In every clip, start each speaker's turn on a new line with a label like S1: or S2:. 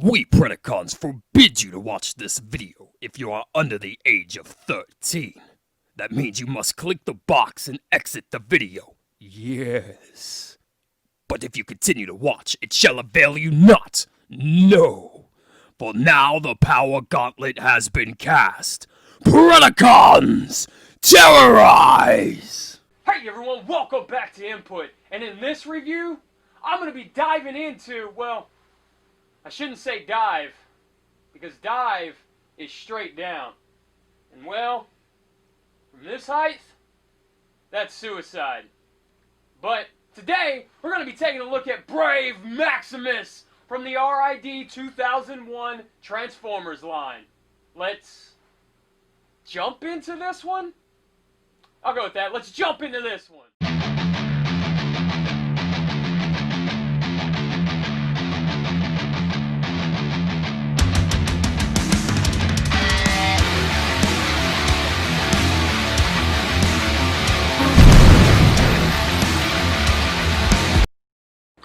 S1: We Predacons forbid you to watch this video if you are under the age of 13. That means you must click the box and exit the video. Yes. But if you continue to watch, it shall avail you not. No. For now the power gauntlet has been cast. Predacons, terrorize!
S2: Hey everyone, welcome back to Input. And in this review, I'm going to be diving into, well, I shouldn't say dive, because dive is straight down. And well, from this height, that's suicide. But today, we're going to be taking a look at Brave Maximus from the RID 2001 Transformers line. Let's jump into this one? I'll go with that. Let's jump into this one.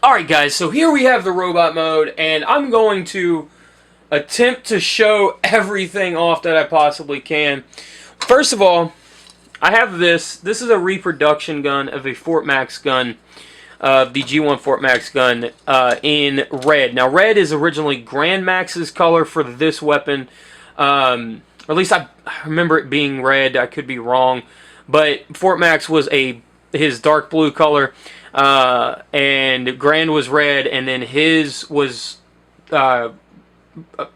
S2: Alright guys, so here we have the robot mode, and I'm going to attempt to show everything off that I possibly can. First of all, I have this. This is a reproduction gun of a Fort Max gun, the G1 Fort Max gun, in red. Now, red is originally Grand Max's color for this weapon. Or at least I remember it being red. I could be wrong. But Fort Max was his dark blue color, and Grand was red, and then his was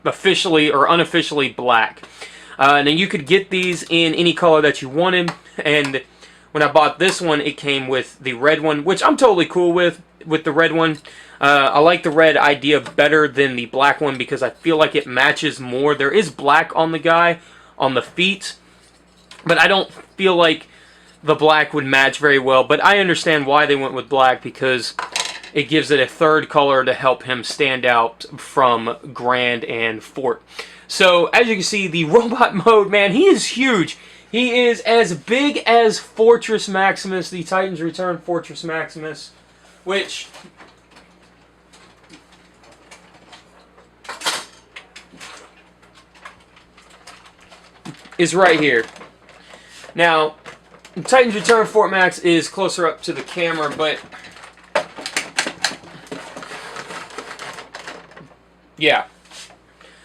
S2: officially or unofficially black. And then you could get these in any color that you wanted, and when I bought this one, it came with the red one, which I'm totally cool with the red one. I like the red idea better than the black one because I feel like it matches more. There is black on the guy, on the feet, but I don't feel like the black would match very well. But I understand why they went with black, because it gives it a third color to help him stand out from Grand and Fort. So, as you can see, the robot mode, man, he is huge. He is as big as Fortress Maximus, the Titans Return Fortress Maximus, which is right here. Now, Titans Return Fort Max is closer up to the camera, but yeah.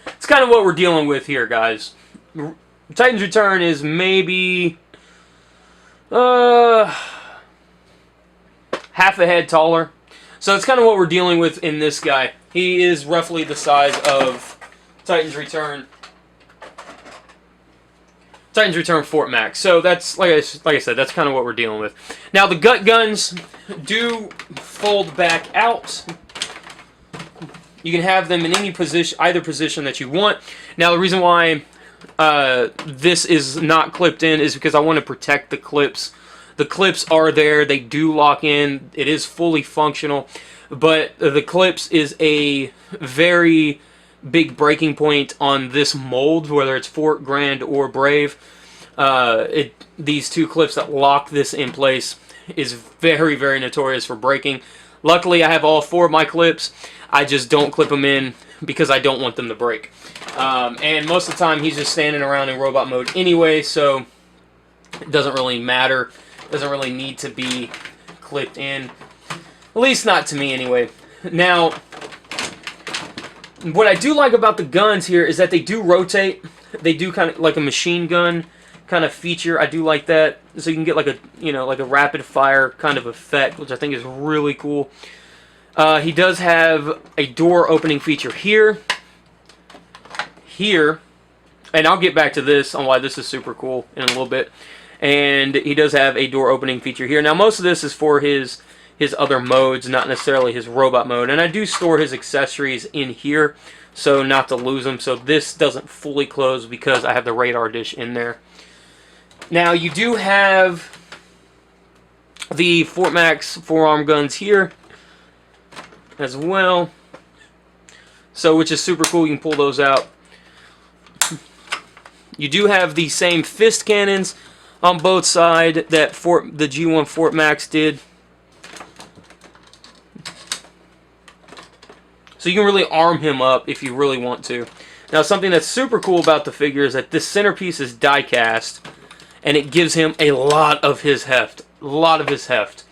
S2: It's kind of what we're dealing with here, guys. Titans Return is maybe half a head taller. So it's kind of what we're dealing with in this guy. He is roughly the size of Titans Return Fort Max. So that's, like I said, that's kind of what we're dealing with. Now, the gut guns do fold back out. You can have them in any position, either position that you want. Now, the reason why this is not clipped in is because I want to protect the clips. The clips are there. They do lock in. It is fully functional. But the clips is a very big breaking point on this mold, whether it's Fort, Grand, or Brave. These two clips that lock this in place is very, very notorious for breaking. Luckily, I have all four of my clips. I just don't clip them in because I don't want them to break. And most of the time, he's just standing around in robot mode anyway, so it doesn't really matter. It doesn't really need to be clipped in. At least not to me anyway. Now, what I do like about the guns here is that they do rotate. They do kind of like a machine gun kind of feature. I do like that. So you can get like a, like a rapid fire kind of effect, which I think is really cool. He does have a door opening feature here, and I'll get back to this on why this is super cool in a little bit. And he does have a door opening feature here. Now, most of this is for his other modes, not necessarily his robot mode. And I do store his accessories in here, so not to lose them. So this doesn't fully close because I have the radar dish in there. Now, you do have the Fort Max forearm guns here as well, so which is super cool. You can pull those out. You do have the same fist cannons on both sides that the G1 Fort Max did. So So you can really arm him up if you really want to. Now, something that's super cool about the figure is that this centerpiece is die cast, and it gives him a lot of his heft. A lot of his heft.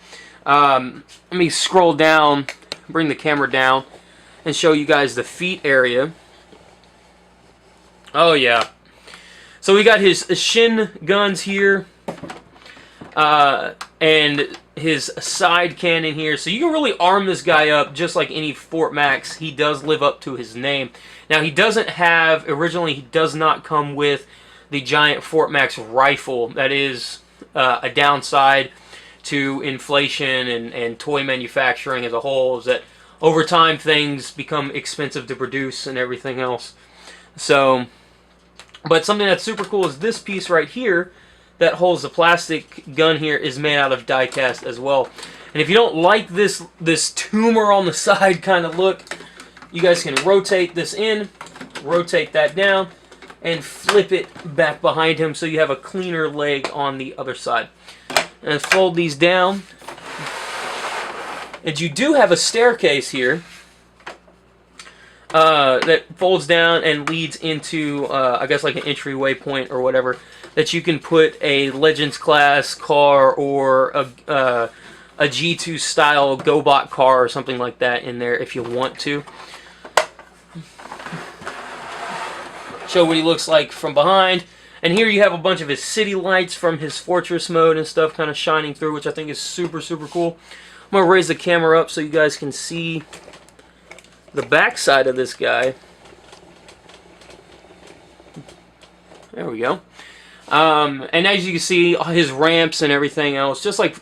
S2: Let me scroll down, bring the camera down, and show you guys the feet area. Oh, yeah. So we got his shin guns here, and his side cannon here. So you can really arm this guy up just like any Fort Max. He does live up to his name. Now, he doesn't have, originally he does not come with the giant Fort Max rifle. That is a downside to inflation and toy manufacturing as a whole, is that over time things become expensive to produce and everything else. So, but something that's super cool is this piece right here that holds the plastic gun here is made out of die cast as well. And if you don't like this tumor on the side kind of look, you guys can rotate this in, rotate that down, and flip it back behind him so you have a cleaner leg on the other side. And fold these down. And you do have a staircase here that folds down and leads into, I guess, like an entryway point or whatever, that you can put a Legends class car or a G2 style GoBot car or something like that in there if you want to. Show what he looks like from behind. And here you have a bunch of his city lights from his fortress mode and stuff kind of shining through, which I think is super, super cool. I'm going to raise the camera up so you guys can see the back side of this guy. There we go. And as you can see, his ramps and everything else, just like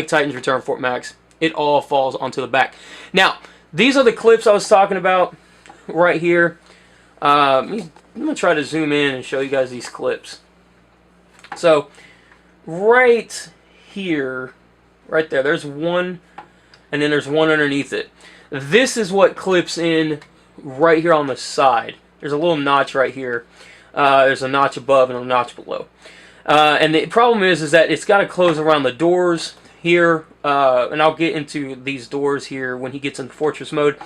S2: Titan's Return Fort Max, it all falls onto the back. Now, these are the clips I was talking about right here. I'm going to try to zoom in and show you guys these clips. So, right here, right there, there's one, and then there's one underneath it. This is what clips in right here on the side. There's a little notch right here. There's a notch above and a notch below. And the problem is that it's got to close around the doors here, and I'll get into these doors here when he gets in Fortress mode.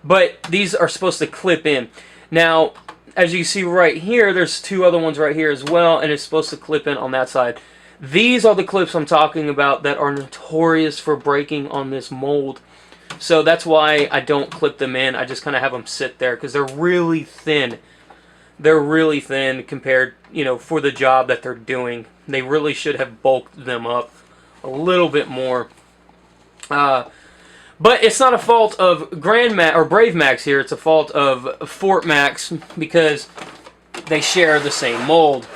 S2: But these are supposed to clip in. Now, as you see right here, there's two other ones right here as well, and it's supposed to clip in on that side. These are the clips I'm talking about that are notorious for breaking on this mold. So that's why I don't clip them in. I just kind of have them sit there because they're really thin. They're really thin compared, you know, for the job that they're doing. They really should have bulked them up a little bit more. But it's not a fault of Brave Max here. It's a fault of Fort Max because they share the same mold.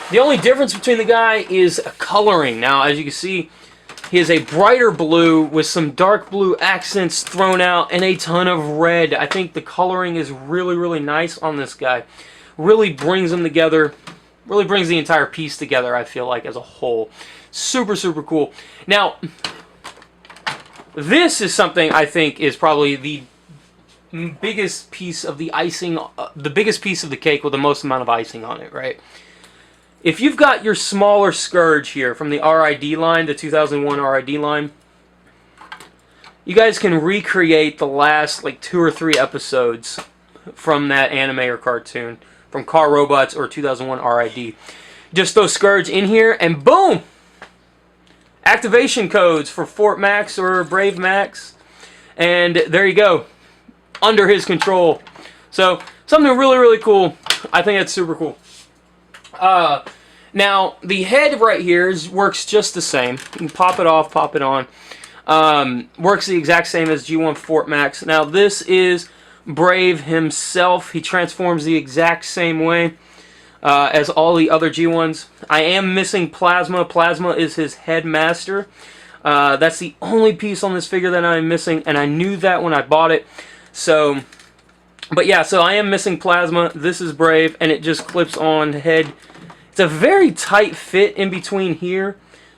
S2: The only difference between the guy is coloring. Now, as you can see, he is a brighter blue with some dark blue accents thrown out and a ton of red. I think the coloring is really, really nice on this guy. Really brings them together. Really brings the entire piece together, I feel like, as a whole. Super, super cool. Now, this is something I think is probably the biggest piece of the icing, the biggest piece of the cake with the most amount of icing on it, right? If you've got your smaller Scourge here from the RID line, the 2001 RID line, you guys can recreate the last like 2 or 3 episodes from that anime or cartoon, from Car Robots or 2001 RID. Just throw Scourge in here and boom! Activation codes for Fort Max or Brave Max. And there you go. Under his control. So, something really, really cool. I think that's super cool. Now, the head right here works just the same. You can pop it off, pop it on. Works the exact same as G1 Fort Max. Now, this is Brave himself. He transforms the exact same way as all the other G1s. I am missing Plasma. Plasma is his headmaster. That's the only piece on this figure that I'm missing, and I knew that when I bought it. So, but yeah, so I am missing Plasma. This is Brave, and it just clips on the head. It's a very tight fit in between here,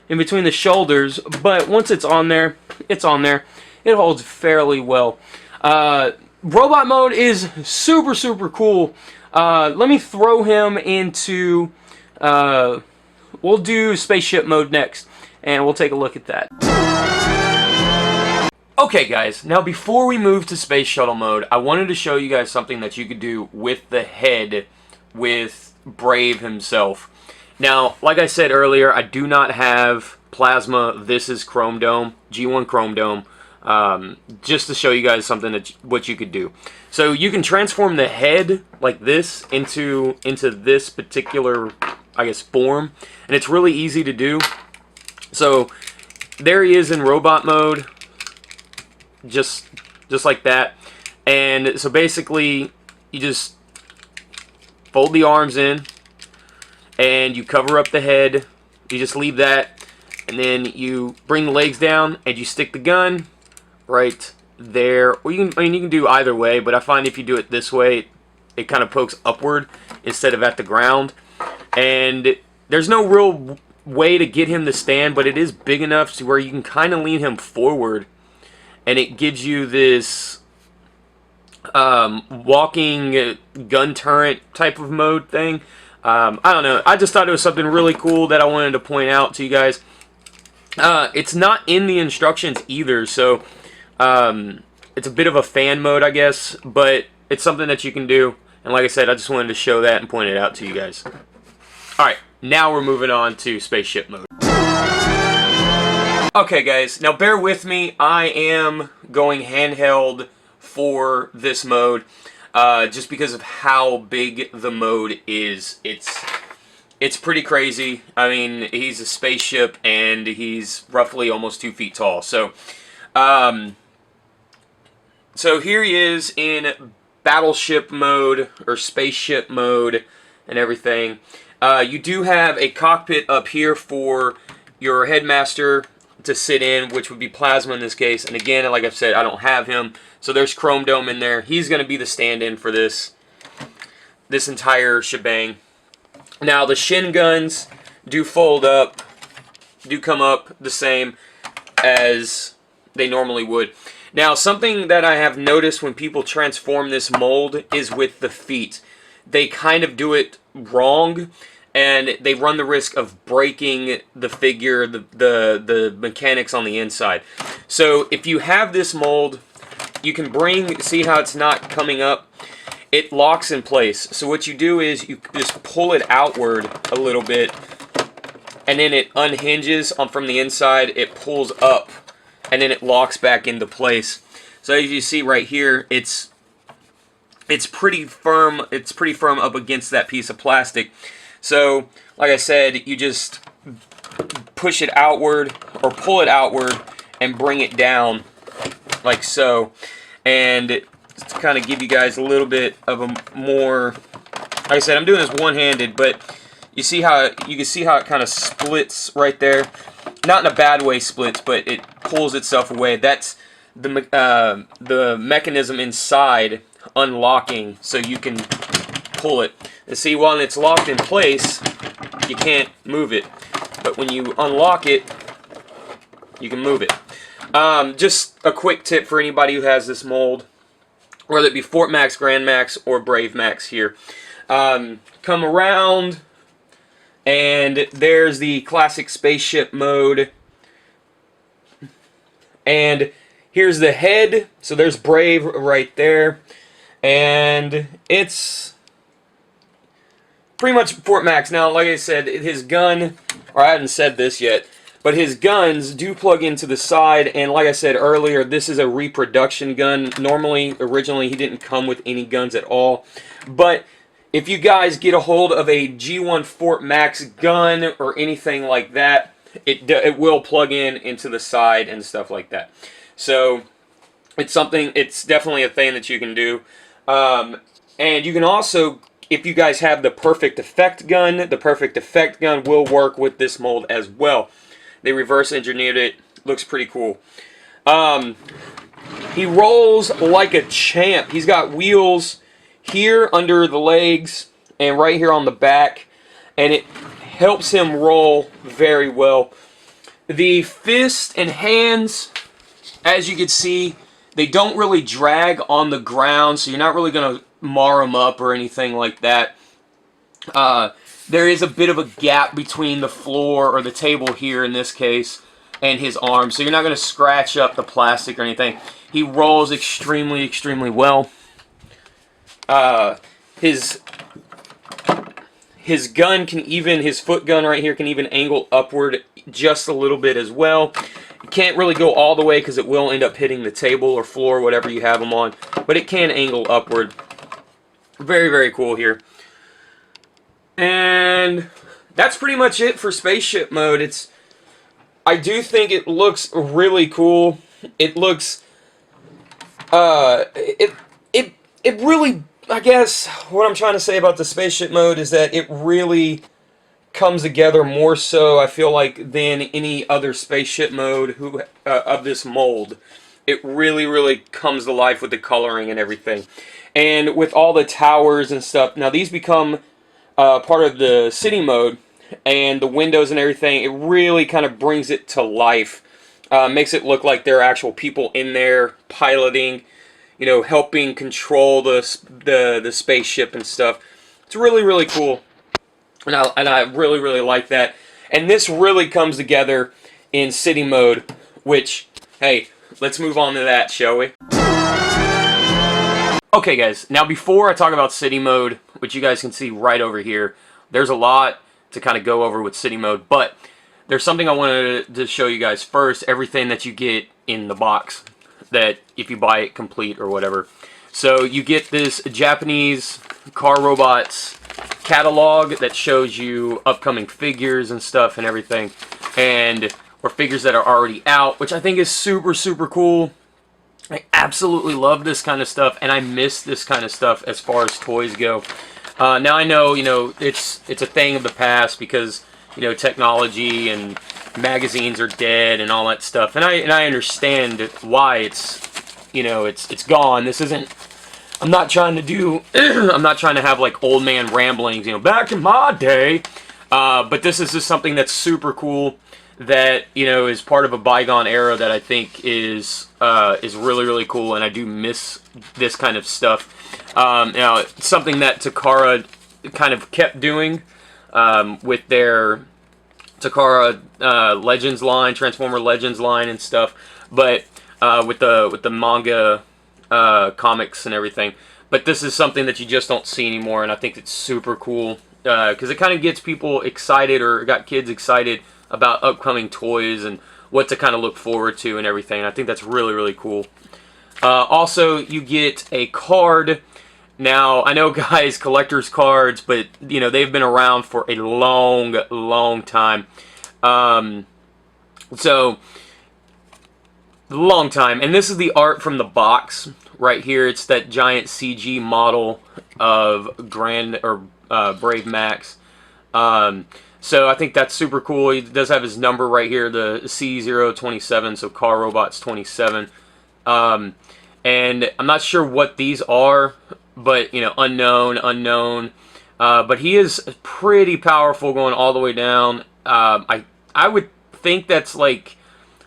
S2: in between the shoulders, but once it's on there, it's on there. It holds fairly well. Robot mode is super, super cool. Let me throw him into, we'll do Spaceship mode next, and we'll take a look at that. Okay guys, now before we move to space shuttle mode, I wanted to show you guys something that you could do with the head with Brave himself. Now, like I said earlier, I do not have plasma. This is Chrome Dome, G1 Chrome Dome, just to show you guys something that what you could do. So you can transform the head like this into this particular, I guess, form, and it's really easy to do. So there he is in robot mode. Just like that. And so basically you just fold the arms in and you cover up the head. You just leave that, and then you bring the legs down and you stick the gun right there. Or you can do either way, but I find if you do it this way, it kind of pokes upward instead of at the ground. And there's no real way to get him to stand, but it is big enough to where you can kind of lean him forward. And it gives you this walking gun turret type of mode thing. I don't know. I just thought it was something really cool that I wanted to point out to you guys. It's not in the instructions either, so it's a bit of a fan mode, I guess. But it's something that you can do. And like I said, I just wanted to show that and point it out to you guys. Alright, now we're moving on to spaceship mode. Okay guys, now bear with me, I am going handheld for this mode, just because of how big the mode is. It's pretty crazy. I mean, he's a spaceship and he's roughly almost 2 feet tall. So, so here he is in battleship mode, or spaceship mode, and everything. You do have a cockpit up here for your headmaster to sit in, which would be Plasma in this case. And again, like I've said, I don't have him, so there's Chrome Dome in there. He's going to be the stand-in for this entire shebang. Now the shin guns do fold up, do come up the same as they normally would. Now something that I have noticed when people transform this mold is with the feet. They kind of do it wrong, and they run the risk of breaking the figure, the mechanics on the inside. So if you have this mold, you can see how it's not coming up? It locks in place. So what you do is you just pull it outward a little bit, and then it unhinges from the inside, it pulls up, and then it locks back into place. So as you see right here, it's pretty firm. It's pretty firm up against that piece of plastic. So, like I said, you just push it outward or pull it outward and bring it down like so. And to kind of give you guys a little bit of a more, like I said, I'm doing this one-handed, but you can see how it kind of splits right there. Not in a bad way splits, but it pulls itself away. That's the mechanism inside unlocking so you can pull it. And see, while it's locked in place, you can't move it. But when you unlock it, you can move it. Just a quick tip for anybody who has this mold, whether it be Fort Max, Grand Max, or Brave Max here. Come around, and there's the classic spaceship mode. And here's the head. So there's Brave right there. And it's pretty much Fort Max. Now, like I said, his gun, or I haven't said this yet, but his guns do plug into the side, and like I said earlier, this is a reproduction gun. Normally, originally, he didn't come with any guns at all, but if you guys get a hold of a G1 Fort Max gun or anything like that, it will plug into the side and stuff like that. So, it's definitely a thing that you can do. And you can also, if you guys have the Perfect Effect gun will work with this mold as well. They reverse engineered it. Looks pretty cool. He rolls like a champ. He's got wheels here under the legs and right here on the back, and it helps him roll very well. The fist and hands, as you can see, they don't really drag on the ground, so you're not really going to mar them up or anything like that. There is a bit of a gap between the floor, or the table here in this case, and his arms, so you're not going to scratch up the plastic or anything. He rolls extremely, extremely well. His gun can even, his foot gun right here can even angle upward just a little bit as well. You can't really go all the way because it will end up hitting the table or floor, whatever you have them on, but it can angle upward. Very, very cool here. And that's pretty much it for Spaceship mode. I do think it looks really cool. It looks, it really, I guess, what I'm trying to say about the Spaceship mode is that it really comes together more so, I feel like, than any other Spaceship mode of this mold. It really, really comes to life with the coloring and everything. And with all the towers and stuff, now these become part of the city mode, and the windows and everything, it really kind of brings it to life. Makes it look like there are actual people in there piloting, you know, helping control the spaceship and stuff. It's really, really cool, and I really, really like that. And this really comes together in city mode, which, hey, let's move on to that, shall we? Okay, guys, now before I talk about city mode, which you guys can see right over here, there's a lot to kind of go over with city mode, but there's something I wanted to show you guys first, everything that you get in the box, that if you buy it complete or whatever. So you get this Japanese Car Robots catalog that shows you upcoming figures and stuff and everything, or figures that are already out, which I think is super, super cool. I absolutely love this kind of stuff, and I miss this kind of stuff as far as toys go. Now I know, you know, it's a thing of the past because, you know, technology and magazines are dead and all that stuff, and I understand why it's, you know, it's gone. This isn't. I'm not trying to do. I'm not trying to have like old man ramblings, you know, back in my day. But this is just something that's super cool, that, you know, is part of a bygone era that I think is really, really cool, and I do miss this kind of stuff. Now, it's something that Takara kind of kept doing with their Takara Legends line, Transformer Legends line and stuff, but with the manga comics and everything. But this is something that you just don't see anymore, and I think it's super cool because it kind of gets people excited, or got kids excited about upcoming toys and what to kind of look forward to and everything. I think that's really, really cool. Also, you get a card. Now, I know, guys, collector's cards, but, you know, they've been around for a long, long time. So, long time. And this is the art from the box right here. It's that giant CG model of Brave Max. So I think that's super cool. He does have his number right here, the C027, so Car Robots 27. And I'm not sure what these are, but, you know, unknown. But he is pretty powerful going all the way down. I would think that's like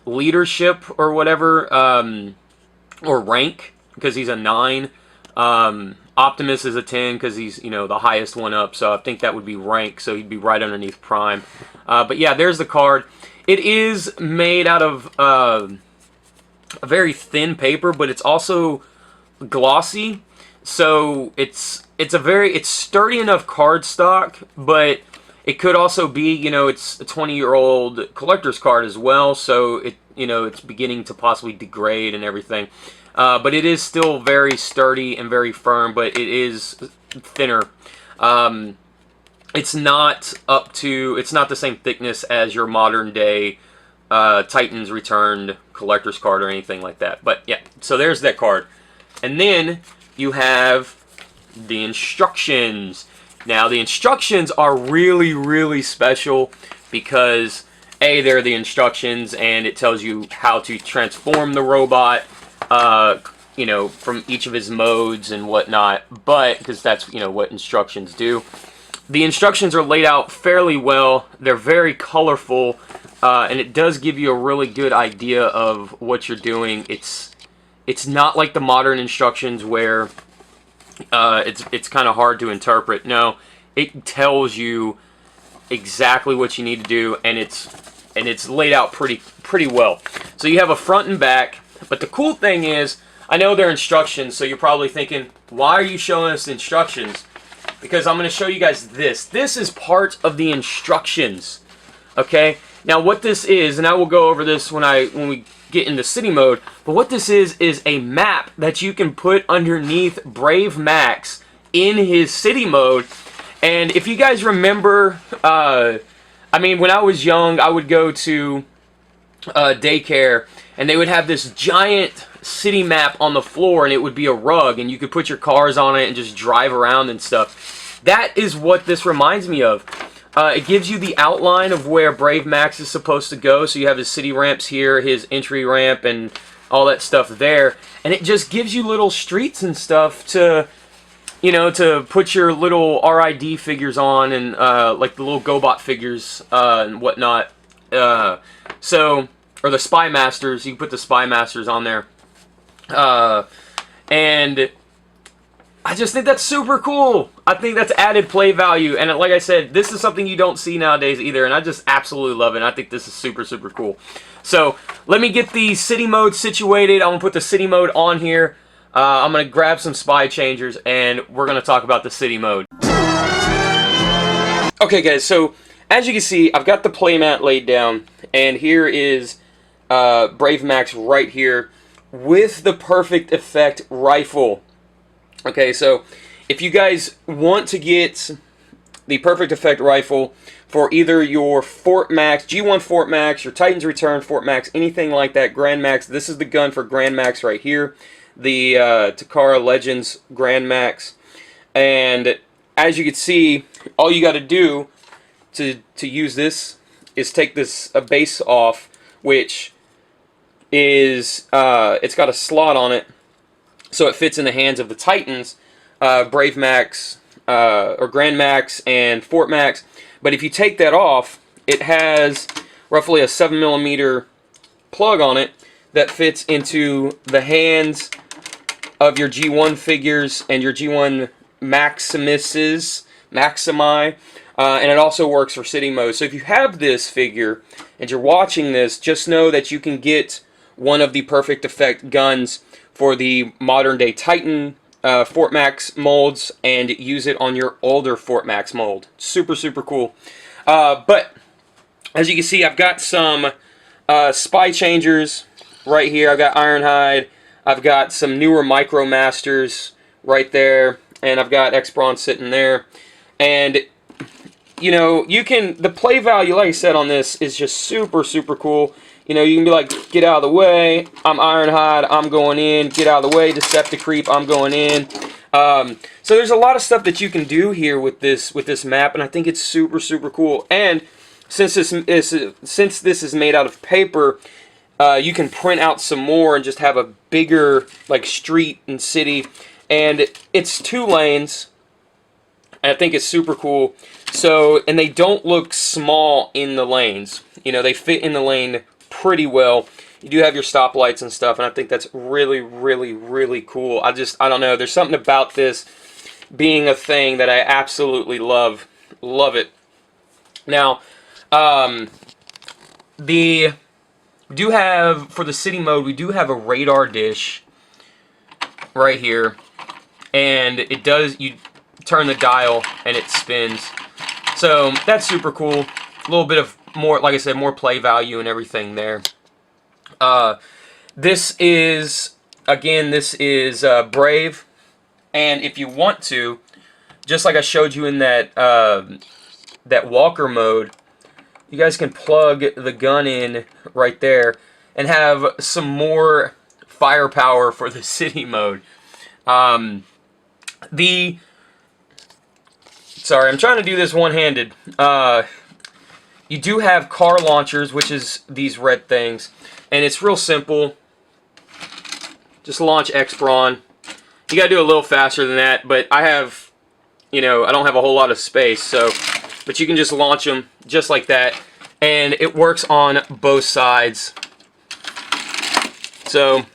S2: leadership or whatever, or rank, because he's a 9. Optimus is a 10 because he's, you know, the highest one up, so I think that would be rank, so he'd be right underneath Prime. But yeah, there's the card. It is made out of a very thin paper, but it's also glossy, so it's sturdy enough cardstock, but it could also be, you know, it's a 20-year-old collector's card as well, so it, you know, it's beginning to possibly degrade and everything. But it is still very sturdy and very firm, but it is thinner. It's not the same thickness as your modern day Titans Returned collector's card or anything like that. But yeah, so there's that card. And then you have the instructions. Now, the instructions are really, really special because, A, they're the instructions, and it tells you how to transform the robot, you know, from each of his modes and whatnot, but, because that's, you know, what instructions do. The instructions are laid out fairly well. They're very colorful, and it does give you a really good idea of what you're doing. It's not like the modern instructions where it's kind of hard to interpret. No, it tells you exactly what you need to do, and it's and it's laid out pretty well. So you have a front and back, but the cool thing is, I know they're instructions, so you're probably thinking, why are you showing us instructions? Because I'm going to show you guys this. This is part of the instructions. Okay? Now what this is, and I will go over this when we get into city mode, but what this is a map that you can put underneath Brave Max in his city mode. And if you guys remember, I mean, when I was young, I would go to daycare, and they would have this giant city map on the floor, and it would be a rug, and you could put your cars on it and just drive around and stuff. That is what this reminds me of. It gives you the outline of where Brave Max is supposed to go, so you have his city ramps here, his entry ramp, and all that stuff there, and it just gives you little streets and stuff to, you know, to put your little RID figures on, and like the little GoBot figures and whatnot. Or the Spy Masters, you can put the Spy Masters on there. And I just think that's super cool. I think that's added play value. And like I said, this is something you don't see nowadays either. And I just absolutely love it. And I think this is super, super cool. So let me get the city mode situated. I'm going to put the city mode on here. I'm going to grab some spy changers, and we're going to talk about the city mode. Okay, guys, so as you can see, I've got the playmat laid down, and here is Brave Max right here with the Perfect Effect rifle. Okay, so if you guys want to get the Perfect Effect rifle for either your Fort Max, G1 Fort Max, your Titan's Return Fort Max, anything like that, Grand Max, this is the gun for Grand Max right here. The Takara Legends Grand Max. And as you can see, all you got to do to use this is take this base off, which is it's got a slot on it, so it fits in the hands of the Titans, Brave Max or Grand Max and Fort Max. But if you take that off, it has roughly a 7mm plug on it that fits into the hands of your G1 figures and your G1 Maximi, and it also works for city mode. So if you have this figure and you're watching this, just know that you can get one of the Perfect Effect guns for the modern day Titan Fort Max molds and use it on your older Fort Max mold. Super, super cool. But as you can see, I've got some spy changers right here. I've got Ironhide. I've got some newer Micro Masters right there, and I've got X-Brawn sitting there. And, you know, you can, the play value, like I said, on this is just super, super cool. You know, you can be like, get out of the way, I'm Ironhide, I'm going in, get out of the way, Decepticreep, I'm going in. So there's a lot of stuff that you can do here with this map, and I think it's super, super cool. And since this is made out of paper, you can print out some more and just have a bigger like street and city, and it's 2 lanes, and I think it's super cool. So, and they don't look small in the lanes, you know, they fit in the lane pretty well. You do have your stoplights and stuff, and I think that's really, really, really cool. I don't know, there's something about this being a thing that I absolutely love it. Now, we do have, for the city mode, we do have a radar dish right here, and it does, you turn the dial and it spins. So that's super cool. A little bit of more, like I said, more play value and everything there. This is, again, this is Brave, and if you want to, just like I showed you in that that walker mode, you guys can plug the gun in right there and have some more firepower for the city mode. Sorry, I'm trying to do this one-handed. You do have car launchers, which is these red things, and it's real simple. Just launch X-Brawn. You gotta do a little faster than that, but I have, you know, I don't have a whole lot of space, so, but you can just launch them just like that, and it works on both sides. So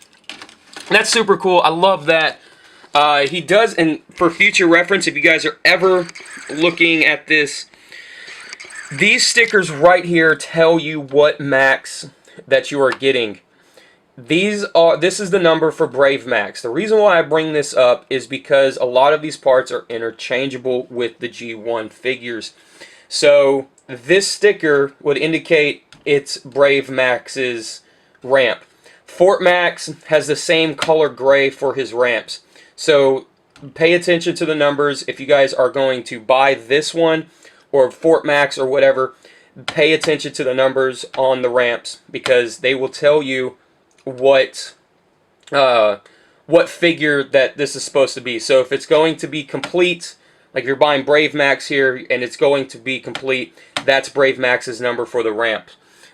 S2: that's super cool. I love that. He does, and for future reference, if you guys are ever looking at this, These stickers right here tell you what max that you are getting. This is the number for Brave Max. The reason why I bring this up is because a lot of these parts are interchangeable with the G1 figures. So this sticker would indicate it's Brave Max's ramp. Fort Max has the same color gray for his ramps. So pay attention to the numbers. If you guys are going to buy this one or Fort Max or whatever, pay attention to the numbers on the ramps because they will tell you what figure that this is supposed to be. So if it's going to be complete, like if you're buying Brave Max here and it's going to be complete, that's Brave Max's number for the ramp.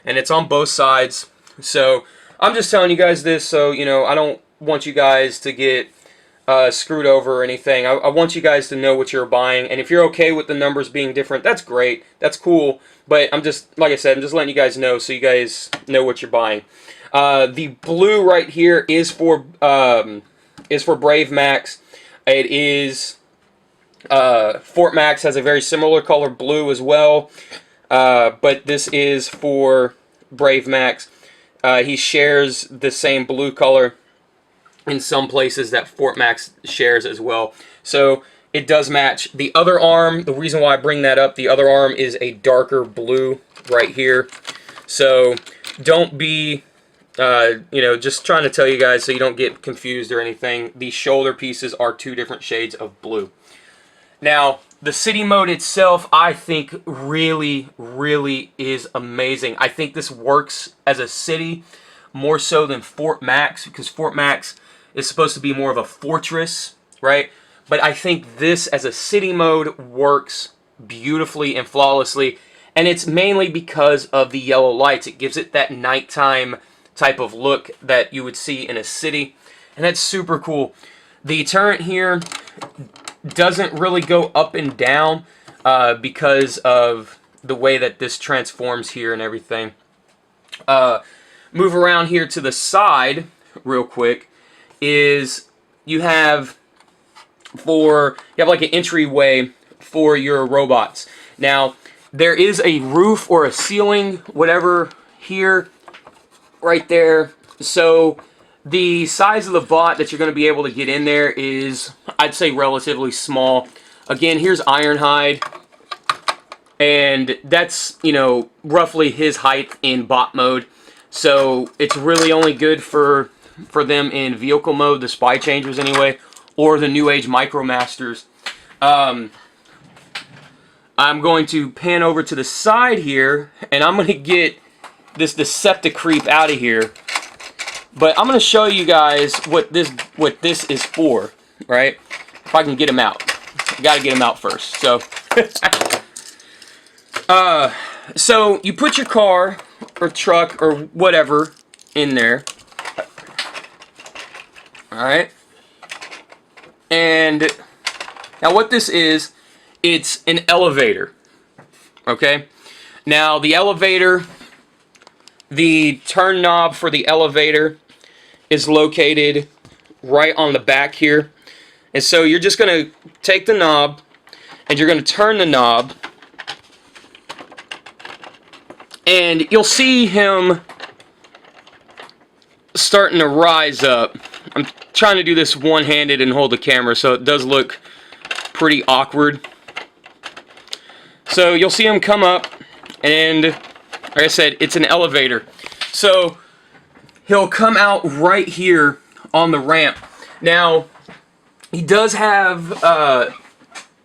S2: And it's on both sides. So I'm just telling you guys this so, you know, I don't want you guys to get screwed over or anything. I want you guys to know what you're buying. And if you're okay with the numbers being different, that's great. That's cool. But I'm just, like I said, I'm just letting you guys know so you guys know what you're buying. The blue right here is for Brave Max. It is Fort Max has a very similar color blue as well, but this is for Brave Max. He shares the same blue color in some places that Fort Max shares as well. So it does match. The other arm, the reason why I bring that up, the other arm is a darker blue right here. So don't be you know, just trying to tell you guys so you don't get confused or anything. These shoulder pieces are two different shades of blue. Now, the city mode itself, I think really, really is amazing. I think this works as a city more so than Fort Max because Fort Max is supposed to be more of a fortress, right? But I think this as a city mode works beautifully and flawlessly. And it's mainly because of the yellow lights. It gives it that nighttime type of look that you would see in a city, and that's super cool. The turret here doesn't really go up and down because of the way that this transforms here and everything. Move around here to the side real quick is you have like an entryway for your robots. Now there is a roof or a ceiling, whatever, here right there. So the size of the bot that you're going to be able to get in there is, I'd say, relatively small. Again, here's Ironhide, and that's, you know, roughly his height in bot mode. So it's really only good for them in vehicle mode, the Spy Changers anyway, or the New Age Micromasters. I'm going to pan over to the side here, and I'm going to get this Decepticreep out of here. But I'm going to show you guys what this is for, right? If I can get him out. I got to get him out first. So, so you put your car or truck or whatever in there. All right. And now what this is, it's an elevator. Okay. Now the elevator, the turn knob for the elevator is located right on the back here. And so you're just going to take the knob and you're going to turn the knob. And you'll see him starting to rise up. I'm trying to do this one-handed and hold the camera, so it does look pretty awkward. So you'll see him come up, and like I said, it's an elevator. So he'll come out right here on the ramp. Now, he does have,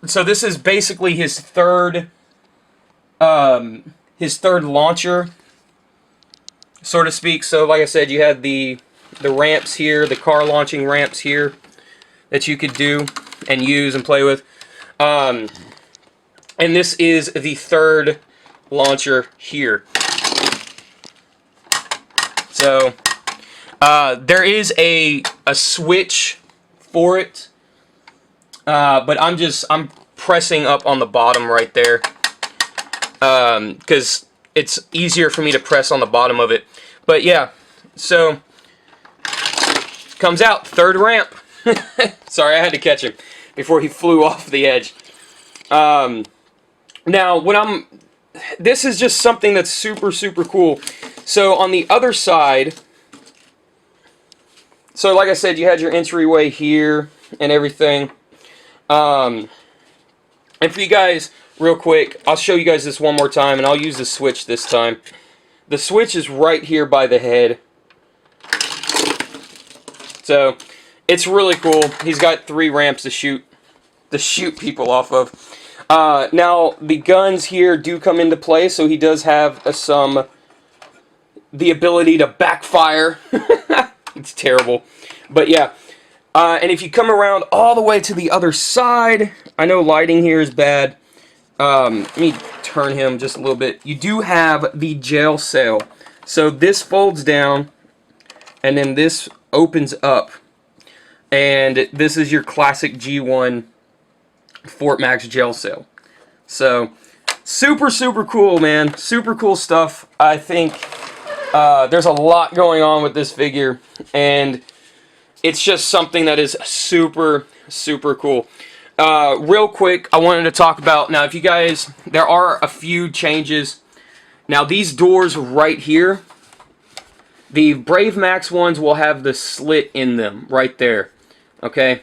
S2: so this is basically his third launcher, so to speak. So like I said, you had the ramps here, the car launching ramps here that you could do and use and play with. And this is the third launcher here. So there is a switch for it, but I'm pressing up on the bottom right there because it's easier for me to press on the bottom of it. But yeah, so comes out, third ramp. Sorry, I had to catch him before he flew off the edge. Now, when I'm this is just something that's super, super cool. So on the other side, so like I said, you had your entryway here and everything. And for you guys, real quick, I'll show you guys this one more time, and I'll use the switch this time. The switch is right here by the head. So, it's really cool. He's got 3 ramps to shoot people off of. Now, the guns here do come into play, so he does have the ability to backfire. It's terrible. But yeah. And if you come around all the way to the other side, I know lighting here is bad. Let me turn him just a little bit. You do have the jail cell. So this folds down, and then this opens up. And this is your classic G1 Fort Max jail cell. So, super, super cool, man. Super cool stuff. I think there's a lot going on with this figure, and it's just something that is super, super cool. Real quick, I wanted to talk about, now if you guys, there are a few changes. Now these doors right here, the Brave Max ones will have the slit in them, right there. Okay,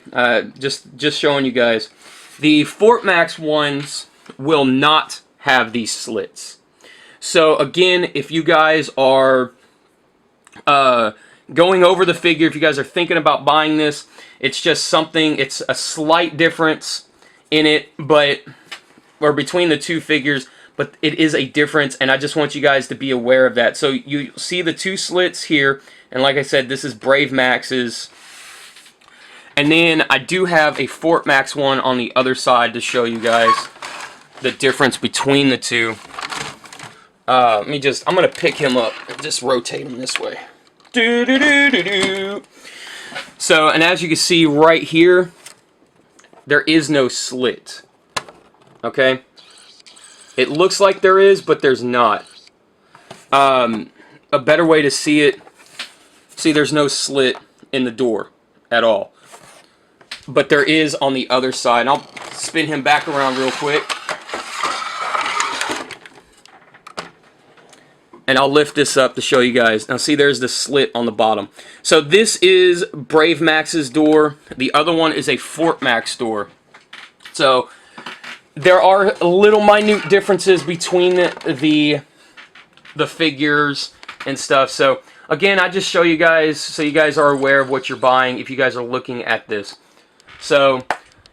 S2: just showing you guys. The Fort Max ones will not have these slits. So again, if you guys are going over the figure, if you guys are thinking about buying this, it's just something, it's a slight difference in it, or between the two figures, but it is a difference, and I just want you guys to be aware of that. So you see the 2 slits here, and like I said, this is Brave Max's. And then I do have a Fort Max one on the other side to show you guys the difference between the two. I'm going to pick him up and just rotate him this way. So, and as you can see right here, there is no slit. Okay? It looks like there is, but there's not. A better way to see it, see there's no slit in the door at all. But there is on the other side. And I'll spin him back around real quick. And I'll lift this up to show you guys. Now see, there's the slit on the bottom. So this is Brave Max's door. The other one is a Fort Max door. So there are little minute differences between the figures and stuff. So again, I just show you guys so you guys are aware of what you're buying if you guys are looking at this. So,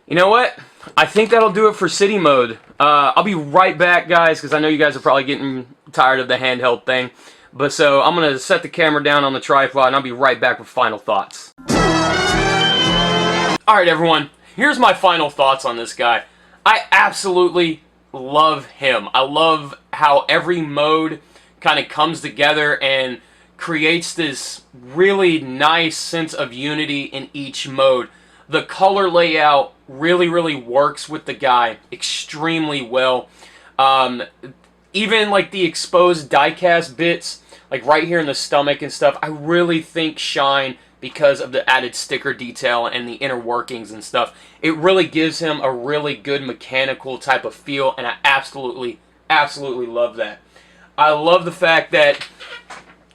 S2: you know what? I think that'll do it for City Mode. I'll be right back, guys, because I know you guys are probably getting tired of the handheld thing. But so, I'm going to set the camera down on the tripod, and I'll be right back with final thoughts. Alright, everyone. Here's my final thoughts on this guy. I absolutely love him. I love how every mode kind of comes together and creates this really nice sense of unity in each mode. The color layout really, really works with the guy extremely well. Even like the exposed diecast bits, like right here in the stomach and stuff, I really think shine because of the added sticker detail and the inner workings and stuff. It really gives him a really good mechanical type of feel, and I absolutely, absolutely love that. I love the fact that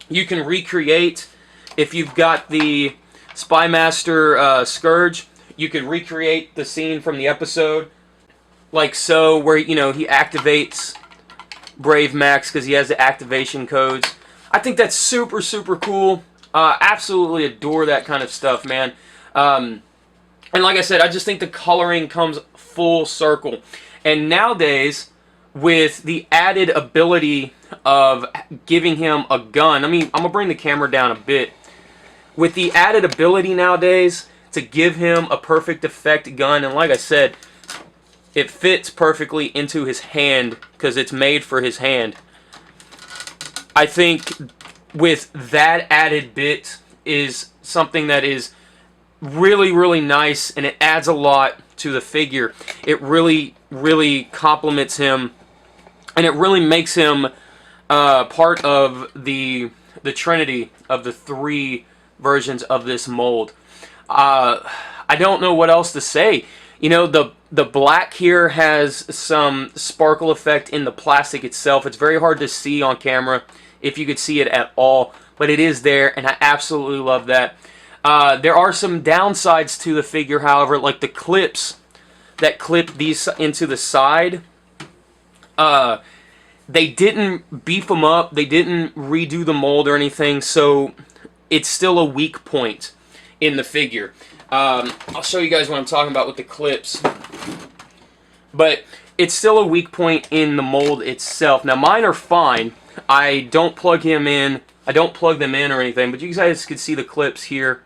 S2: you can recreate, if you've got the Spymaster Scourge, you could recreate the scene from the episode, like so, where, you know, he activates Brave Max because he has the activation codes. I think that's super, super cool. Absolutely adore that kind of stuff, man. And like I said, I just think the coloring comes full circle. And nowadays, with the added ability of giving him a gun, I'm going to bring the camera down a bit. With the added ability nowadays to give him a perfect effect gun, and like I said, it fits perfectly into his hand because it's made for his hand. I think with that added bit is something that is really, really nice, and it adds a lot to the figure. It really, really complements him, and it really makes him part of the trinity of the 3 versions of this mold. I don't know what else to say. You know, The black here has some sparkle effect in the plastic itself. It's very hard to see on camera if you could see it at all, but it is there, and I absolutely love that. There are some downsides to the figure, however, like the clips that clip these into the side. They didn't beef them up. They didn't redo the mold or anything, so it's still a weak point in the figure. I'll show you guys what I'm talking about with the clips. But it's still a weak point in the mold itself. Now, mine are fine. I don't plug him in. I don't plug them in or anything, but you guys can see the clips here.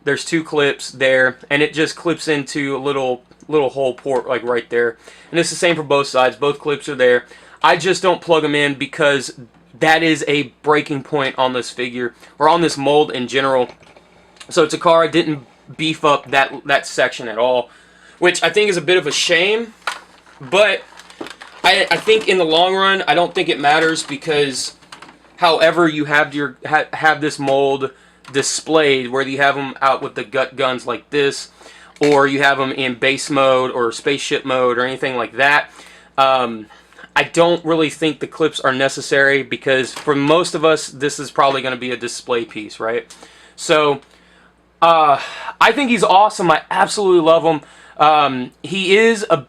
S2: There's 2 clips there, and it just clips into a little hole port like right there. And it's the same for both sides. Both clips are there. I just don't plug them in because that is a breaking point on this figure, or on this mold in general. So Takara didn't beef up that section at all, which I think is a bit of a shame, but I think in the long run I don't think it matters, because however you have this mold displayed, whether you have them out with the gut guns like this, or you have them in base mode or spaceship mode or anything like that, I don't really think the clips are necessary, because for most of us this is probably going to be a display piece, right? So I think he's awesome. I absolutely love him. He is a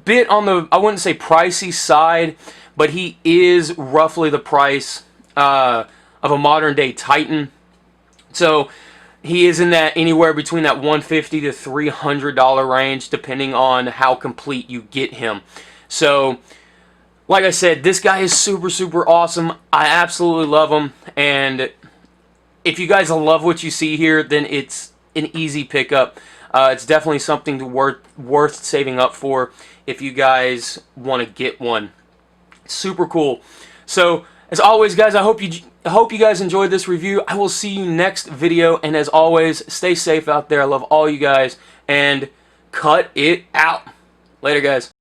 S2: bit on the, I wouldn't say pricey side, but he is roughly the price of a modern day Titan. So he is in that anywhere between that $150 to $300 range, depending on how complete you get him. So like I said, this guy is super, super awesome. I absolutely love him, and if you guys love what you see here, then it's an easy pickup. It's definitely something worth saving up for if you guys want to get one. Super cool. So as always, guys, I hope you guys enjoyed this review. I will see you next video, and as always, stay safe out there. I love all you guys, and cut it out. Later, guys.